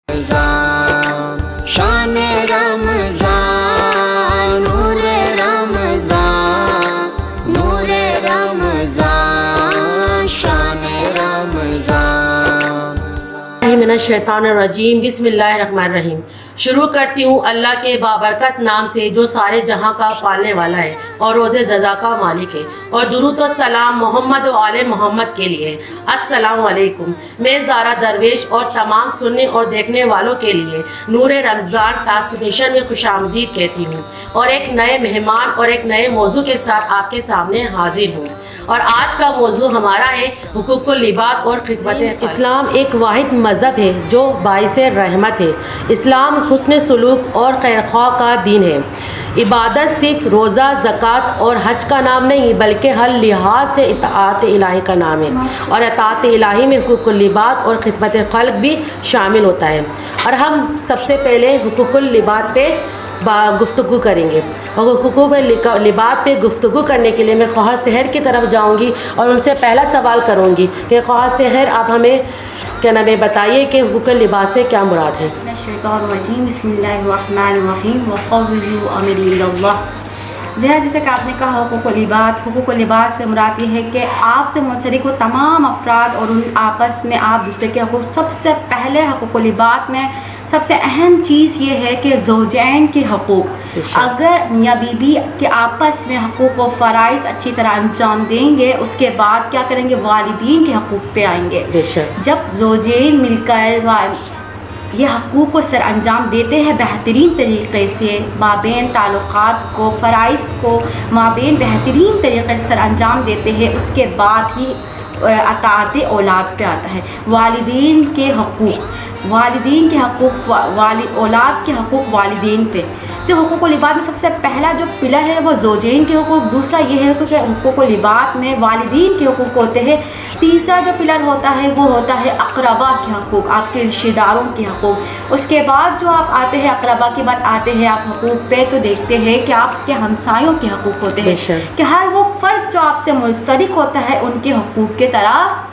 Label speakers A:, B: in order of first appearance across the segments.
A: رمضان شان رمضان نور رمضان نور رمضان شان رمضان
B: من الشیطان الرجیم بسم اللہ الرحمن الرحیم۔ شروع کرتی ہوں اللہ کے بابرکت نام سے جو سارے جہاں کا پالنے والا ہے اور روز جزا کا مالک ہے، اور درود و سلام محمد و آل محمد کے لیے۔ السلام علیکم۔ میں زارا درویش اور تمام سننے اور دیکھنے والوں کے لیے نور رمضان ٹرانسمیشن میں خوش آمدید کہتی ہوں، اور ایک نئے مہمان اور ایک نئے موضوع کے ساتھ آپ کے سامنے حاضر ہوں۔ اور آج کا موضوع ہمارا ہے حقوق العباد اور خدمت خلق۔ اسلام ایک واحد مذہب ہے جو باعث رحمت ہے۔ اسلام حسن سلوک اور خیرخواہ کا دین ہے۔ عبادت صرف روزہ، زکوٰۃ اور حج کا نام نہیں بلکہ ہر لحاظ سے اطاعت الہی کا نام ہے، اور اطاعت الہی میں حقوق العباد اور خدمت خلق بھی شامل ہوتا ہے۔ اور ہم سب سے پہلے حقوق العباد پہ گفتگو کریں گے، اور حقوق العباد پہ گفتگو کرنے کے لیے میں خواہر سحر کی طرف جاؤں گی اور ان سے پہلا سوال کروں گی کہ خواہر سحر آپ ہمیں کیا نام ہے بتائیے کہ حقوق العباد سے کیا مراد ہے؟
C: الشیطان الرجیم بسم اللہ الرحمن الرحیم وفوضوا امری الی اللہ۔ جیسے کہ آپ نے کہا حقوق العباد سے مراد یہ ہے کہ آپ سے منسلک ہو تمام افراد اور ان آپس میں آپ دوسرے کے حقوق۔ سب سے پہلے حقوق العباد میں سب سے اہم چیز یہ ہے کہ زوجین کے حقوق، اگر میاں بیوی کے آپس میں حقوق و فرائض اچھی طرح انجام دیں گے، اس کے بعد کیا کریں گے؟ والدین کے حقوق پہ آئیں گے۔ جب زوجین مل کر یہ حقوق کو سر انجام دیتے ہیں بہترین طریقے سے، مابین تعلقات کو، فرائض کو مابین بہترین طریقے سے سر انجام دیتے ہیں، اس کے بعد ہی اطاعت اولاد پہ آتا ہے۔ والدین کے حقوق اولاد کے حقوق والدین پہ۔ تو حقوق العباد میں سب سے پہلا جو پلر ہے وہ زوجین کے حقوق، دوسرا یہ ہے کہ حقوق العباد میں والدین کے حقوق ہوتے ہیں، تیسرا جو پلر ہوتا ہے وہ ہوتا ہے اقربا کے حقوق، آپ کے رشتہ داروں کے حقوق۔ اس کے بعد جو آپ آتے ہیں اقربا کے بعد آتے ہیں آپ حقوق پہ، تو دیکھتے ہیں کہ آپ کے ہمسایوں کے حقوق ہوتے ہیں، کہ ہر وہ فرد جو آپ سے منسلک ہوتا ہے ان کے حقوق کے طرف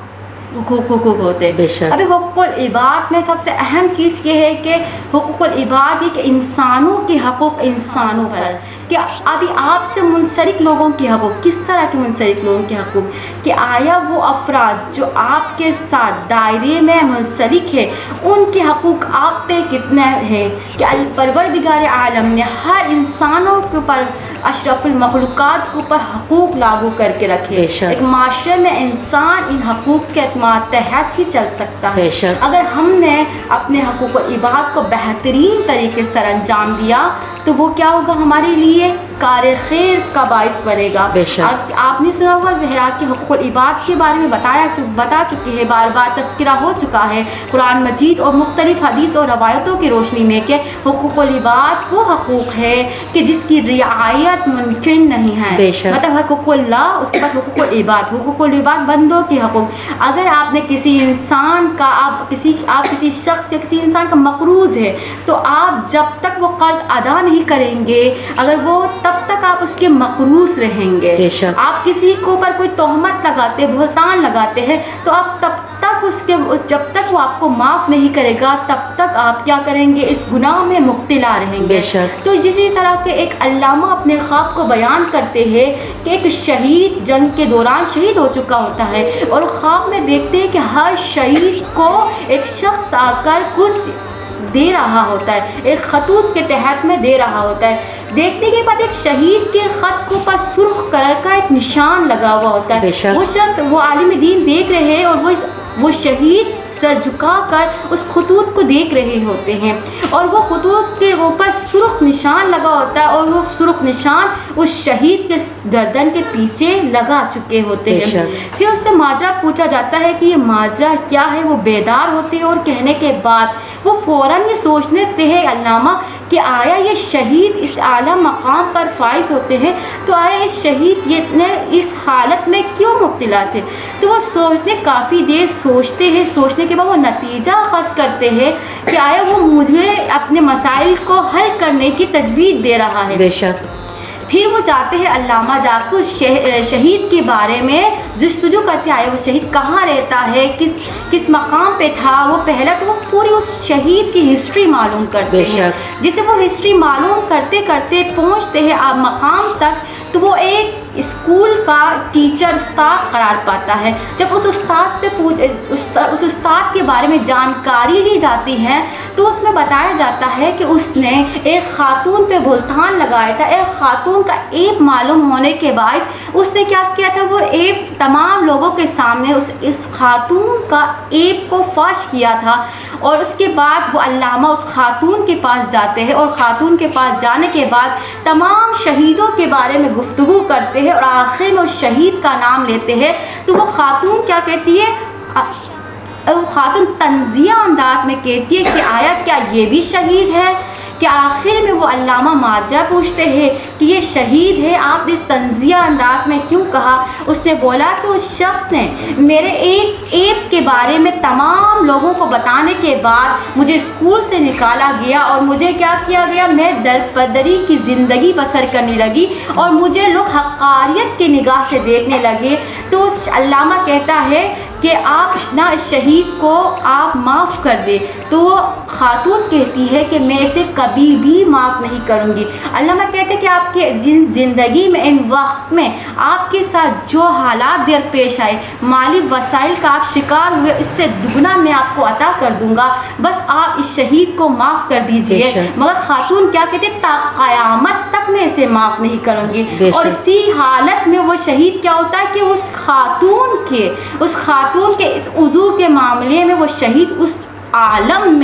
C: حقوق ہوتے ہیں۔ ابھی حقوق العباد میں سب سے اہم چیز یہ ہے کہ حقوق العباد یہ کہ انسانوں کے حقوق انسانوں پر، کہ ابھی آپ سے منسلک لوگوں کے حقوق، کس طرح کے منسلک لوگوں کے حقوق، کہ آیا وہ افراد جو آپ کے ساتھ دائرے میں منسلک ہے ان کے حقوق آپ پہ کتنے ہیں، کہ پروردگار عالم نے ہر انسانوں کے اوپر، اشرف المخلوقات کے اوپر حقوق لاگو کر کے رکھے۔ ایک معاشرے میں انسان ان حقوق کے تحت ہی چل سکتا ہے۔ اگر ہم نے اپنے حقوق العباد کو بہترین طریقے سے سر انجام دیا تو وہ کیا ہوگا؟ ہمارے لیے کار خیر کا باعث بنے گا۔ آپ نے سنا ہوگا زہرا کے حقوق العباد کے بارے میں بتا چکے ہیں، بار بار تذکرہ ہو چکا ہے قرآن مجید اور مختلف حدیث اور روایتوں کی روشنی میں، کہ حقوق العباد وہ حقوق ہے کہ جس کی رعایت ممکن نہیں ہے۔ مطلب حقوق اللہ، اس کے بعد حقوق العباد بندوں کے حقوق۔ اگر آپ نے کسی انسان کا آپ کسی شخص یا کسی انسان کا مقروض ہے، تو آپ جب تک وہ قرض ادا نہیں کریں گے، اگر وہ تب تک آپ اس کے مقروض رہیں گے۔ آپ کسی کے اوپر کوئی تہمت لگاتے، بہتان لگاتے ہیں، تو آپ تب تک جب تک وہ آپ کو معاف نہیں کرے گا تب تک آپ کیا کریں گے؟ اس گناہ میں مبتلا رہیں گے۔ تو اسی طرح کے ایک علامہ اپنے خواب کو بیان کرتے ہیں کہ ایک شہید جنگ کے دوران شہید ہو چکا ہوتا ہے، اور خواب میں دیکھتے ہیں کہ ہر شہید کو ایک شخص آ کر کچھ دے رہا ہوتا ہے، ایک خطوط کے تحت میں دے رہا ہوتا ہے۔ دیکھنے کے بعد ایک شہید کے خط کے اوپر سرخ کلر کا ایک نشان لگا ہوا ہوتا ہے۔ وہ شخص، وہ عالم دین دیکھ رہے ہیں، اور وہ شہید سر جھکا کر اس خطوط کو دیکھ رہے ہوتے ہیں، اور وہ خطوط کے اوپر سرخ نشان لگا ہوتا ہے، اور وہ سرخ نشان اس شہید کے گردن کے پیچھے لگا چکے ہوتے ہیں۔ پھر اس سے ماجرا پوچھا جاتا ہے کہ یہ ماجرا کیا ہے؟ وہ بیدار ہوتے ہیں، اور کہنے کے بعد وہ فوراً یہ سوچنے ہیں علامہ کہ آیا یہ شہید اس اعلیٰ مقام پر فائز ہوتے ہیں، تو آیا اس شہید اس حالت میں کیوں مبتلا تھے؟ تو وہ کافی دیر سوچتے ہیں، سوچنے کے بعد وہ نتیجہ اخذ کرتے ہیں کہ آیا وہ مجھے اپنے مسائل کو حل کرنے کی تجویز دے رہا ہے۔ پھر وہ جاتے ہیں علامہ جا کے اس شہید کے بارے میں جستجو کرتے آئے، وہ شہید کہاں رہتا ہے، کس مقام پہ تھا، وہ پہلا تو وہ پوری اس شہید کی ہسٹری معلوم کرتے ہیں. جسے وہ ہسٹری معلوم کرتے کرتے پہنچتے ہیں آپ مقام تک، تو وہ ایک اسکول کا ٹیچر استاد قرار پاتا ہے. جب اس استاد سے اس استاد کے بارے میں جانکاری لی جاتی ہے تو اس میں بتایا جاتا ہے کہ اس نے ایک خاتون پہ بہتان لگایا تھا. ایک خاتون کا ایپ معلوم ہونے کے بعد اس نے کیا کیا تھا، وہ ایپ تمام لوگوں کے سامنے اس خاتون کا ایپ کو فاش کیا تھا. اور اس کے بعد وہ علامہ اس خاتون کے پاس جاتے ہیں، اور خاتون کے پاس جانے کے بعد تمام شہیدوں کے بارے میں گفتگو کرتے ہیں، اور آخر میں اس شہید کا نام لیتے ہیں. تو وہ خاتون کیا کہتی ہے، وہ خاتون طنزیہ انداز میں کہتی ہے کہ آیا کیا یہ بھی شہید ہے؟ کہ آخر میں وہ علامہ ماجرا پوچھتے ہیں کہ یہ شہید ہے، آپ نے اس طنزیہ انداز میں کیوں کہا؟ اس نے بولا کہ اس شخص نے میرے ایک ایپ کے بارے میں تمام لوگوں کو بتانے کے بعد مجھے اسکول سے نکالا گیا، اور مجھے کیا کیا گیا، میں درپدری کی زندگی بسر کرنے لگی، اور مجھے لوگ حقاریت کی نگاہ سے دیکھنے لگے. تو اس علامہ کہتا ہے کہ آپ نا اس شہید کو آپ معاف کر دے. تو وہ خاتون کہتی ہے کہ میں اسے کبھی بھی معاف نہیں کروں گی. علامہ کہتے ہیں کہ آپ کے زندگی میں ان وقت میں آپ کے ساتھ جو حالات درپیش آئے، مالی وسائل کا آپ شکار ہوئے، اس سے دگنا میں آپ کو عطا کر دوں گا، بس آپ اس شہید کو معاف کر دیجئے. مگر خاتون کیا کہتے ہیں، تا قیامت تک میں اسے معاف نہیں کروں گی. اور اسی حالت میں وہ شہید کیا ہوتا ہے کہ اس خاتون کے اس عضو کے معاملے میں وہ شہید اس عالم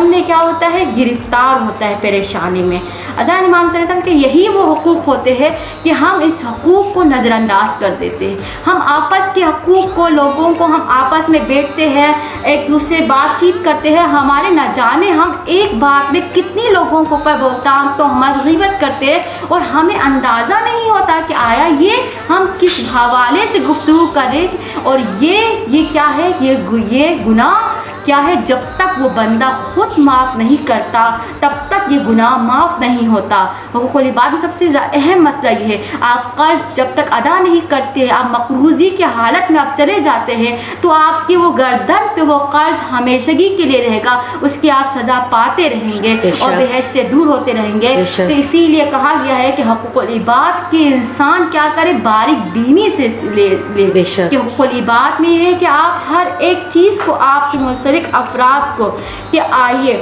C: میں کیا ہوتا ہے، گرفتار ہوتا ہے پریشانی میں. ادان امام صلی اللہ علیہ وسلم کے یہی وہ حقوق ہوتے ہیں کہ ہم اس حقوق کو نظر انداز کر دیتے ہیں. ہم آپس کے حقوق کو، لوگوں کو، ہم آپس میں بیٹھتے ہیں، ایک دوسرے بات چیت کرتے ہیں، ہمارے نہ جانے ہم ایک بات میں کتنی لوگوں کو پر بہتان تہمت غیبت کرتے ہیں، اور ہمیں اندازہ نہیں ہوتا کہ آیا یہ ہم کس حوالے سے گفتگو کریں. اور یہ کیا ہے، یہ گناہ کیا ہے، جب تک وہ بندہ خود معاف نہیں کرتا تب تک یہ گناہ معاف نہیں ہوتا. حقوق العباد میں سب سے اہم مسئلہ یہ ہے، آپ قرض جب تک ادا نہیں کرتے، آپ مقروضی کے حالت میں آپ چلے جاتے ہیں، تو آپ کی وہ گردن پہ وہ قرض ہمیشگی کے لیے رہے گا، اس کی آپ سزا پاتے رہیں گے اور بحث سے دور ہوتے رہیں گے. تو اسی لیے کہا گیا ہے کہ حقوق العباد کے انسان کیا کرے، باریک بینی سے لے کہ حقوق العباد میں یہ ہے کہ آپ ہر ایک چیز کو آپ سے منسلک افراد کو کہ آئیے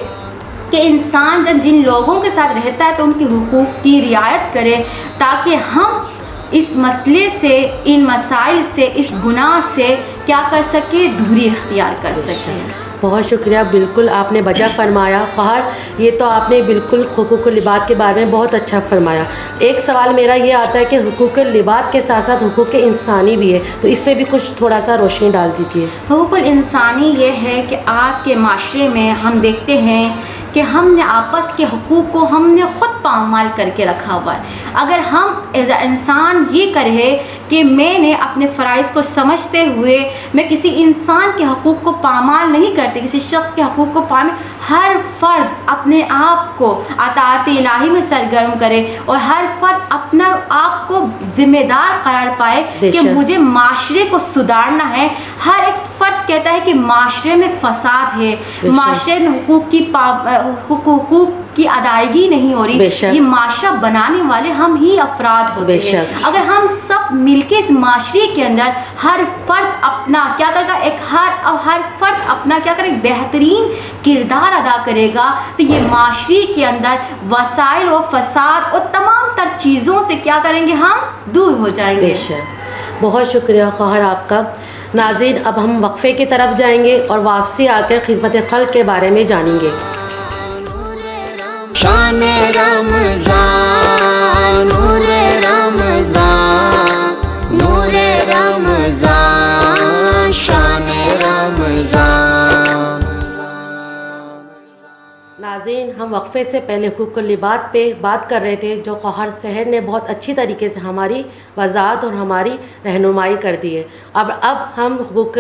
C: کہ انسان جن لوگوں کے ساتھ رہتا ہے تو ان کے حقوق کی رعایت کرے، تاکہ ہم اس مسئلے سے، ان مسائل سے، اس گناہ سے کیا کر سکے، دوری اختیار کر سکیں.
B: بہت شکریہ، بالکل آپ نے بجا فرمایا. خواہر یہ تو آپ نے بالکل حقوق العباد کے بارے میں بہت اچھا فرمایا. ایک سوال میرا یہ آتا ہے کہ حقوق العباد کے ساتھ ساتھ حقوق انسانی بھی ہے، تو اس پہ بھی کچھ تھوڑا سا روشنی ڈال دیجیے.
C: حقوق الانسانی یہ ہے کہ آج کے معاشرے میں ہم دیکھتے ہیں کہ ہم نے آپس کے حقوق کو ہم نے خود پامال کر کے رکھا ہوا ہے. اگر ہم ایز اے انسان یہ کرے کہ میں نے اپنے فرائض کو سمجھتے ہوئے میں کسی انسان کے حقوق کو پامال نہیں کرتے، کسی شخص کے حقوق کو پامال، ہر فرد اپنے آپ کو اطاعت الہی میں سرگرم کرے، اور ہر فرد اپنا آپ کو ذمہ دار قرار پائے کہ مجھے معاشرے کو سدھارنا ہے. ہر ایک فرد کہتا ہے کہ معاشرے میں فساد ہے، معاشرے میں حقوق کی ادائیگی نہیں ہو رہی، یہ معاشرہ بنانے والے ہم ہی افراد ہوتے ہیں. اگر ہم سب مل کے اس معاشرے کے اندر ہر فرد اپنا کیا کرے گا، ہر فرد اپنا کیا کرے، بہترین کردار ادا کرے گا، تو یہ معاشرے کے اندر وسائل و فساد اور تمام تر چیزوں سے کیا کریں گے، ہم دور ہو جائیں گے.
B: بہت شکریہ خواہر آپ کا. ناظرین، اب ہم وقفے کی طرف جائیں گے اور واپسی آ کر خدمت خلق کے بارے میں جانیں گے.
A: شان رمضان، نور رمضان، نور رمضان، شان رمضان.
B: ناظرین، ہم وقفے سے پہلے حقوق العباد پہ بات کر رہے تھے، جو خواہر سحر نے بہت اچھی طریقے سے ہماری وضاحت اور ہماری رہنمائی کر دی ہے۔ اب ہم حقوق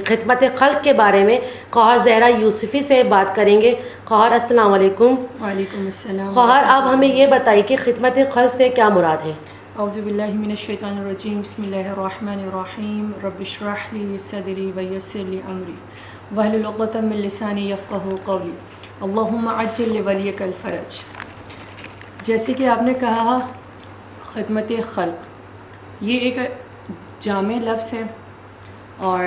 B: خدمت خلق کے بارے میں خواہر زہرا یوسفی سے بات کریں گے۔ خواہر السلام علیکم۔
D: وعلیکم السلام۔
B: خواہر آپ ہمیں یہ بتائیے کہ خدمت خلق سے کیا مراد ہے؟
D: اعوذ باللہ من الشیطان الرجیم، بسم اللہ الرحمن الرحیم، رب اشرح لی صدری ویسر لی امری واحلل عقدۃ من لسانی یفقہوا قولی، اللہم عجل لولیک الفرج۔ جیسے کہ آپ نے کہا خدمت خلق یہ ایک جامع لفظ ہے، اور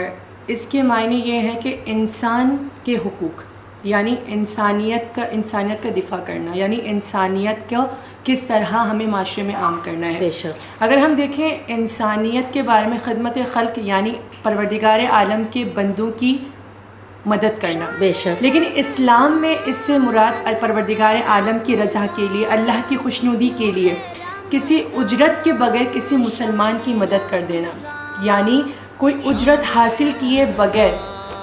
D: اس کے معنی یہ ہے کہ انسان کے حقوق، یعنی انسانیت کا دفاع کرنا، یعنی انسانیت کو کس طرح ہمیں معاشرے میں عام کرنا ہے۔
B: بے شک۔
D: اگر ہم دیکھیں انسانیت کے بارے میں، خدمت خلق یعنی پروردگار عالم کے بندوں کی مدد کرنا۔
B: بے شک۔
D: لیکن اسلام میں اس سے مراد پروردگار عالم کی رضا کے لیے، اللہ کی خوشنودی کے لیے کسی اجرت کے بغیر کسی مسلمان کی مدد کر دینا، یعنی کوئی اجرت حاصل کیے بغیر،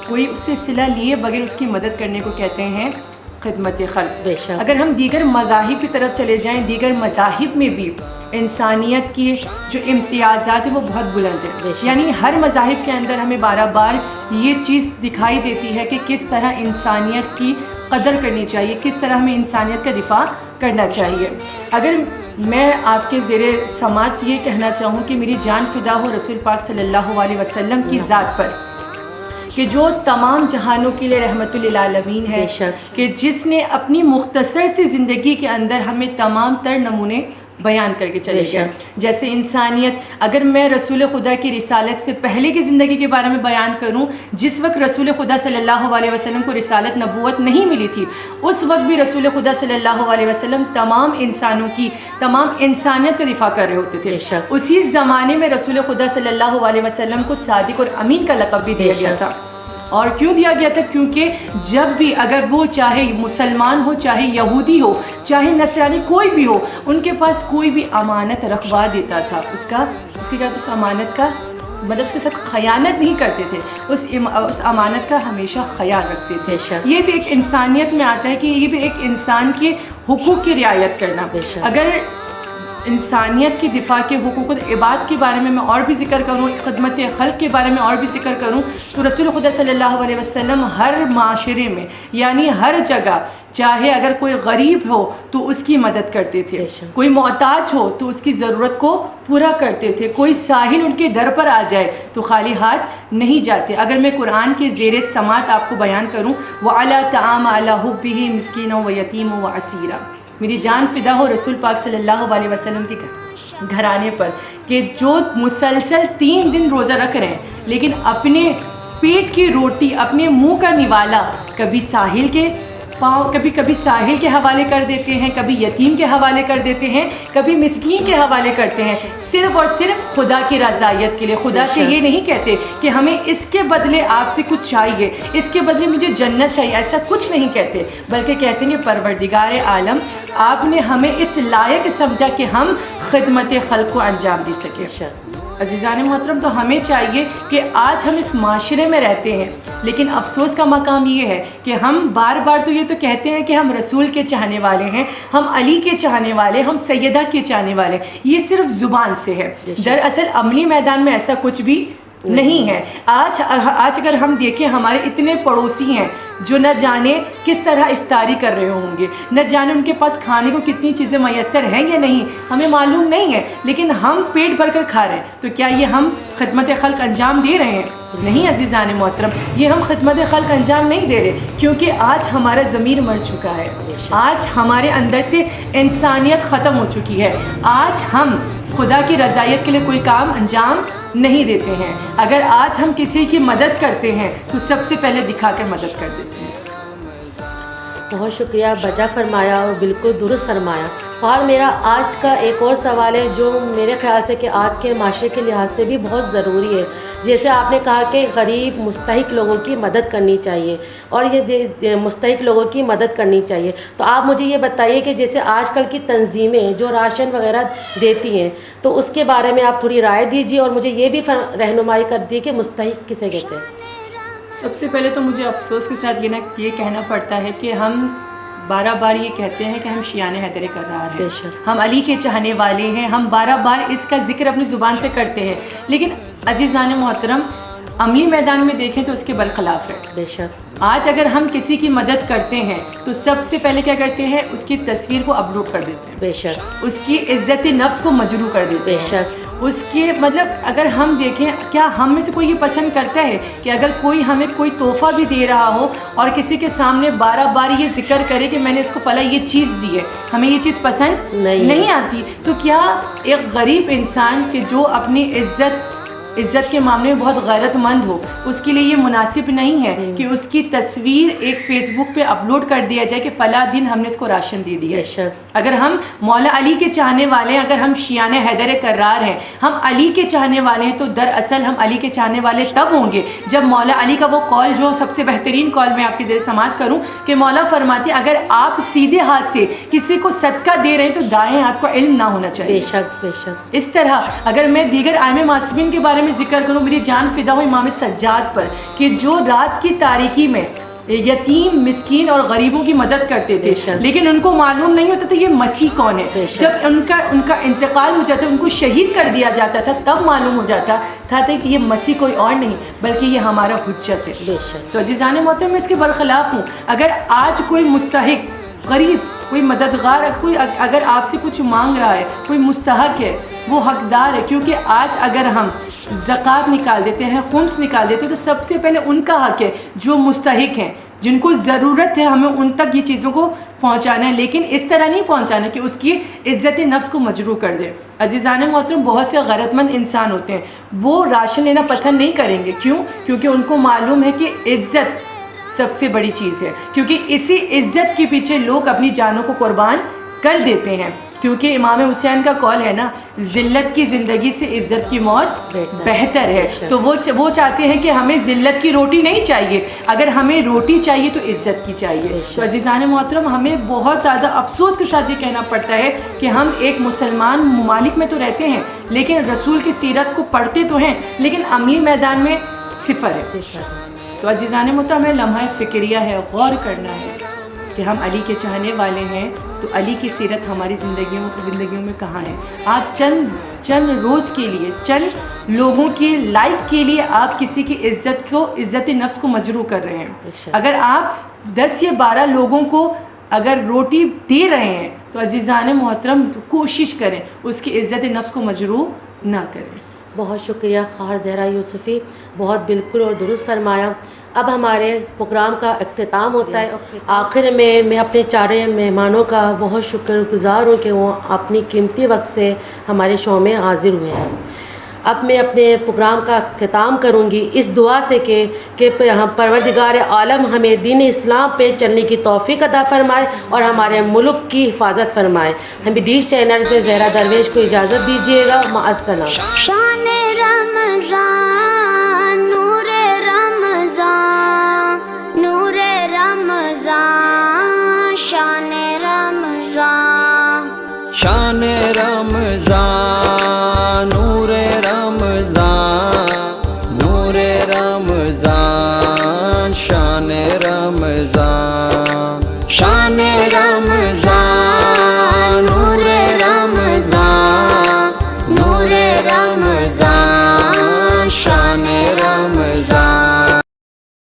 D: کوئی اس سے صلہ لیے بغیر اس کی مدد کرنے کو کہتے ہیں خدمت خلق۔
B: بے شک۔
D: اگر ہم دیگر مذاہب کی طرف چلے جائیں، دیگر مذاہب میں بھی انسانیت کی جو امتیازات ہیں وہ بہت بلند ہیں، یعنی ہر مذاہب کے اندر ہمیں بار بار یہ چیز دکھائی دیتی ہے کہ کس طرح انسانیت کی قدر کرنی چاہیے، کس طرح ہمیں انسانیت کا دفاع کرنا چاہیے۔ اگر میں آپ کے زیر سماعت یہ کہنا چاہوں کہ میری جان فدا ہو رسول پاک صلی اللہ علیہ وسلم کی ذات پر، کہ جو تمام جہانوں کے لیے رحمت للعالمین ہے، کہ جس نے اپنی مختصر سی زندگی کے اندر ہمیں تمام تر نمونے بیان کر کے چلے گئے۔ جیسے انسانیت، اگر میں رسول خدا کی رسالت سے پہلے کی زندگی کے بارے میں بیان کروں، جس وقت رسول خدا صلی اللہ علیہ وسلم کو رسالت نبوت نہیں ملی تھی، اس وقت بھی رسول خدا صلی اللہ علیہ وسلم تمام انسانوں کی، تمام انسانیت کا دفاع کر رہے ہوتے تھے۔ اسی زمانے میں رسول خدا صلی اللہ علیہ وسلم کو صادق اور امین کا لقب بھی دیا گیا تھا۔ اور کیوں دیا گیا تھا؟ کیونکہ جب بھی اگر وہ چاہے مسلمان ہو، چاہے یہودی ہو، چاہے نصرانی، کوئی بھی ہو، ان کے پاس کوئی بھی امانت رکھوا دیتا تھا، اس امانت کا مطلب اس کے ساتھ خیانت نہیں کرتے تھے، اس امانت کا ہمیشہ خیال رکھتے تھے۔ یہ بھی ایک انسانیت میں آتا ہے کہ یہ بھی ایک انسان کے حقوق کی رعایت کرنا۔ اگر انسانیت کی دفاع کے حقوق العباد کے بارے میں اور بھی ذکر کروں، خدمت خلق کے بارے میں اور بھی ذکر کروں، تو رسول خدا صلی اللہ علیہ وسلم ہر معاشرے میں، یعنی ہر جگہ، چاہے اگر کوئی غریب ہو تو اس کی مدد کرتے تھے، کوئی محتاج ہو تو اس کی ضرورت کو پورا کرتے تھے، کوئی ساحل ان کے در پر آ جائے تو خالی ہاتھ نہیں جاتے۔ اگر میں قرآن کے زیر سماعت آپ کو بیان کروں، وَعَلَى طَعَامَ عَلَى حُبِّهِ مِسْكِينًا وَيَتِيمًا وَأَسِيرًا، میری جان فدا ہو رسول پاک صلی اللہ علیہ وسلم کے گھرانے پر، کہ جو مسلسل 3 دن روزہ رکھ رہے ہیں، لیکن اپنے پیٹ کی روٹی، اپنے منہ کا نوالا کبھی ساحل کے پاؤں، کبھی ساحل کے حوالے کر دیتے ہیں، کبھی یتیم کے حوالے کر دیتے ہیں، کبھی مسکین کے حوالے کرتے ہیں، صرف اور صرف خدا کی رضایت کے لیے۔ خدا سے یہ نہیں کہتے کہ ہمیں اس کے بدلے آپ سے کچھ چاہیے، اس کے بدلے مجھے جنت چاہیے، ایسا کچھ نہیں کہتے، بلکہ کہتے ہیں کہ پروردگار عالم آپ نے ہمیں اس لائق سمجھا کہ ہم خدمت خلق کو انجام دے سکیں۔ عزیزان محترم، تو ہمیں چاہیے کہ آج ہم اس معاشرے میں رہتے ہیں، لیکن افسوس کا مقام یہ ہے کہ ہم بار بار تو یہ تو کہتے ہیں کہ ہم رسول کے چاہنے والے ہیں، ہم علی کے چاہنے والے، ہم سیدہ کے چاہنے والے، یہ صرف زبان سے ہے، دراصل عملی میدان میں ایسا کچھ بھی نہیں ہے۔ آج اگر ہم دیکھیں، ہمارے اتنے پڑوسی ہیں جو نہ جانے کس طرح افطاری کر رہے ہوں گے، نہ جانے ان کے پاس کھانے کو کتنی چیزیں میسر ہیں یا نہیں، ہمیں معلوم نہیں ہے، لیکن ہم پیٹ بھر کر کھا رہے ہیں، تو کیا یہ ہم خدمت خلق انجام دے رہے ہیں؟ نہیں عزیزان محترم، یہ ہم خدمت خلق انجام نہیں دے رہے، کیونکہ آج ہمارا ضمیر مر چکا ہے، آج ہمارے اندر سے انسانیت ختم ہو چکی ہے، آج ہم خدا کی رضایت کے لیے کوئی کام انجام نہیں دیتے ہیں۔ اگر آج ہم کسی کی مدد کرتے ہیں تو سب سے پہلے دکھا کر مدد کر دیتے ہیں۔
B: بہت شکریہ، بجا فرمایا اور بالکل درست فرمایا۔ اور میرا آج کا ایک اور سوال ہے جو میرے خیال سے کہ آج کے معاشرے کے لحاظ سے بھی بہت ضروری ہے۔ جیسے آپ نے کہا کہ غریب مستحق لوگوں کی مدد کرنی چاہیے، اور یہ مستحق لوگوں کی مدد کرنی چاہیے، تو آپ مجھے یہ بتائیے کہ جیسے آج کل کی تنظیمیں جو راشن وغیرہ دیتی ہیں، تو اس کے بارے میں آپ تھوڑی رائے دیجیے، اور مجھے یہ بھی رہنمائی کر دیے کہ مستحق کسے کہتے ہیں۔
D: سب سے پہلے تو مجھے افسوس کے ساتھ یہ کہنا پڑتا ہے کہ ہم بارہ بار یہ کہتے ہیں کہ ہم شیعان حیدر کرار ہیں،
B: بے شک۔
D: ہم علی کے چاہنے والے ہیں، ہم بارہ بار اس کا ذکر اپنی زبان سے کرتے ہیں، لیکن عزیزان محترم عملی میدان میں دیکھیں تو اس کے برخلاف ہے۔
B: بے شک۔
D: آج اگر ہم کسی کی مدد کرتے ہیں تو سب سے پہلے کیا کرتے ہیں؟ اس کی تصویر کو اپلوڈ کر دیتے ہیں،
B: بے شک۔
D: اس کی عزت نفس کو مجروح کر دیتے
B: بے
D: ہیں۔
B: شک۔
D: اس کے مطلب اگر ہم دیکھیں، کیا ہم میں سے کوئی یہ پسند کرتا ہے کہ اگر کوئی ہمیں کوئی تحفہ بھی دے رہا ہو اور کسی کے سامنے بارہ بار یہ ذکر کرے کہ میں نے اس کو فلاں یہ چیز دی ہے، ہمیں یہ چیز پسند نہیں آتی؟ تو کیا ایک غریب انسان کہ جو اپنی عزت کے معاملے میں بہت غیرت مند ہو، اس کے لیے یہ مناسب نہیں ہے کہ اس کی تصویر ایک فیس بک پہ اپلوڈ کر دیا جائے کہ فلاں دن ہم نے اس کو راشن دے دیا
B: بے شک۔
D: اگر ہم مولا علی کے چاہنے والے ہیں، اگر ہم شیعان حیدر کرار ہیں، ہم علی کے چاہنے والے ہیں، تو دراصل ہم علی کے چاہنے والے تب ہوں گے جب مولا علی کا وہ قول، جو سب سے بہترین قول میں آپ کی زیر سماعت کروں کہ مولا فرماتے ہیں اگر آپ سیدھے ہاتھ سے کسی کو صدقہ دے رہے ہیں تو دائیں ہاتھ کو علم نہ ہونا چاہیے۔
B: بے شک، بے شک۔
D: اس طرح اگر میں دیگر ائمہ معصومین کے بارے میں ذکر کروں، میری جان فدا ہو امام سجاد پر کہ جو رات کی تاریکی میں یتیم، مسکین اور غریبوں کی مدد کرتے تھے، لیکن ان کو معلوم نہیں ہوتا تھا یہ مسیح کون ہے۔ جب ان کا انتقال ہو جاتا، ان کو شہید کر دیا جاتا تھا، تب معلوم ہو جاتا تھا کہ یہ مسیح کوئی اور نہیں بلکہ یہ ہمارا حجت ہے۔
B: بے شک۔
D: تو عزیزان محترم، میں اس کے برخلاف ہوں۔ اگر آج کوئی مستحق، غریب، کوئی مددگار، کوئی اگر آپ سے کچھ مانگ رہا ہے، کوئی مستحق ہے، وہ حقدار ہے، کیونکہ آج اگر ہم زکوٰۃ نکال دیتے ہیں، خمس نکال دیتے ہیں، تو سب سے پہلے ان کا حق ہے جو مستحق ہیں، جن کو ضرورت ہے، ہمیں ان تک یہ چیزوں کو پہنچانا ہے، لیکن اس طرح نہیں پہنچانا کہ اس کی عزت نفس کو مجروح کر دے۔ عزیزان محترم، بہت سے غیرت مند انسان ہوتے ہیں، وہ راشن لینا پسند نہیں کریں گے، کیوں؟ کیونکہ ان کو معلوم ہے کہ عزت سب سے بڑی چیز ہے، کیونکہ اسی عزت کے پیچھے لوگ اپنی جانوں کو قربان کر دیتے ہیں، کیونکہ امام حسین کا قول ہے نا، ذلت کی زندگی سے عزت کی موت بہتر ہے۔ تو وہ چاہتے ہیں کہ ہمیں ذلت کی روٹی نہیں چاہیے، اگر ہمیں روٹی چاہیے تو عزت کی چاہیے۔ تو عزیزان محترم، ہمیں بہت زیادہ افسوس کے ساتھ یہ کہنا پڑتا ہے کہ ہم ایک مسلمان ممالک میں تو رہتے ہیں، لیکن رسول کی سیرت کو پڑھتے تو ہیں، لیکن عملی میدان میں صفر ہے۔ تو عزیزان محترم، ہمیں لمحہ فکریہ ہے، غور کرنا ہے کہ ہم علی کے چاہنے والے ہیں، تو علی کی سیرت ہماری زندگیوں میں کہاں ہے؟ آپ چند روز کے لیے، چند لوگوں کی لائف کے لیے آپ کسی کی عزت نفس کو مجروح کر رہے ہیں۔ اگر آپ 10 یا 12 لوگوں کو اگر روٹی دے رہے ہیں تو عزیزان محترم کوشش کریں اس کی عزت نفس کو مجروح نہ کریں۔
B: بہت شکریہ خواہر زہرا یوسفی، بہت بالکل اور درست فرمایا۔ اب ہمارے پروگرام کا اختتام ہوتا ہے۔ آخر میں اپنے چارے مہمانوں کا بہت شکر گزار ہوں کہ وہ اپنی قیمتی وقت سے ہمارے شو میں حاضر ہوئے ہیں۔ اب میں اپنے پروگرام کا اختتام کروں گی اس دعا سے کہ پروردگار عالم ہمیں دین اسلام پہ چلنے کی توفیق عطا فرمائے اور ہمارے ملک کی حفاظت فرمائے۔ ہم ڈیش چینل سے زہرا درویش کو اجازت دیجیے گا، مع السلام۔
A: شان رمضان، نور رمضان، نور رمضان، شان رمضان،
E: شان رمضان، نور رمضان، نور رمضان، شان